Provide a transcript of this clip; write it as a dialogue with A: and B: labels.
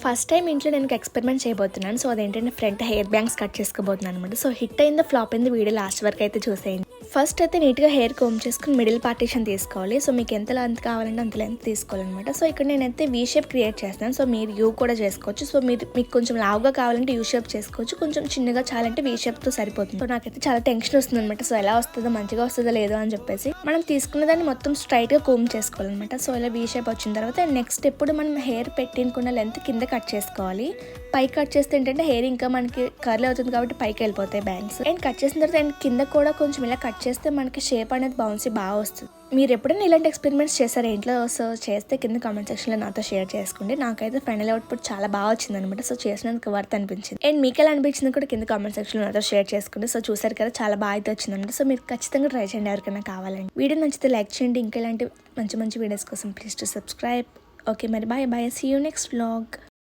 A: First time ఇంట్లో నేను experiment చేయబోతున్నాను. సో అదేంటంటే ఫ్రంట్ హెయిర్ బ్యాంగ్స్ కట్ చేసుకోబోతున్నాను అనమాట. సో హిట్ అయిందో ఫ్లాప్ అయిందో వీడియో లాస్ట్ వరకు అయితే చూసేయండి. ఫస్ట్ అయితే నీట్గా హెయిర్ కోమ్ చేసుకుని మిడిల్ పార్టీషన్ తీసుకోవాలి. సో మీకు ఎంత లెంత్ కావాలంటే అంత లెంత్ తీసుకోవాలన్నమాట. సో ఇక్కడ నేనైతే వీ షేప్ క్రియేట్ చేస్తాను. సో మీరు యూ కూడా చేసుకోవచ్చు. సో మీకు కొంచెం లావుగా కావాలంటే యూ షేప్ చేసుకోవచ్చు, కొంచెం చిన్నగా చాలంటే వీ షేప్తో సరిపోతుంది. సో నాకైతే చాలా టెన్షన్ వస్తుంది అనమాట. సో ఎలా వస్తుందో, మంచిగా వస్తుందో లేదో అని చెప్పేసి మనం తీసుకున్న దాన్ని మొత్తం స్ట్రైట్గా కోమ్ చేసుకోవాలన్నమాట. సో ఇలా వీ షేప్ వచ్చిన తర్వాత నెక్స్ట్ ఎప్పుడు మనం హెయిర్ పెట్టినకున్న లెంత్ కింద కట్ చేసుకోవాలి. పై కట్ చేస్తే ఏంటంటే హెయిర్ ఇంకా మనకి కర్లీ అవుతుంది కాబట్టి పైకి వెళ్ళిపోతాయి బ్యాంగ్స్. అండ్ కట్ చేసిన తర్వాత అండ్ కింద కూడా కొంచెం ఇలా కట్ చేస్తే మనకి షేప్ అనేది బౌన్సీ బాగా వస్తుంది. మీరు ఎప్పుడైనా ఇలాంటి ఎక్స్పెరిమెంట్స్ చేశారు ఇంట్లో? సో చేస్తే కింద కామెంట్ సెక్షన్లో నాతో షేర్ చేసుకోండి. నాకైతే ఫైనల్ అవుట్పుట్ చాలా బాగా వచ్చింది అనమాట. సో చేసినందుకు వర్త్ అనిపించింది. అండ్ మీకు ఎలా అనిపించింది కూడా కింద కామెంట్ సెక్షన్లో నాతో షేర్ చేసుకోండి. సో చూసారు కదా, చాలా బాగా అయితే వచ్చింది అనమాట. సో మీరు ఖచ్చితంగా ట్రై చేయండి ఎవరికైనా కావాలండి. వీడియో నచ్చితే లైక్ చేయండి. ఇంకా ఇలాంటి మంచి మంచి వీడియోస్ కోసం ప్లీజ్ టు సబ్స్క్రైబ్. ఓకే మరి bye bye, see you next vlog.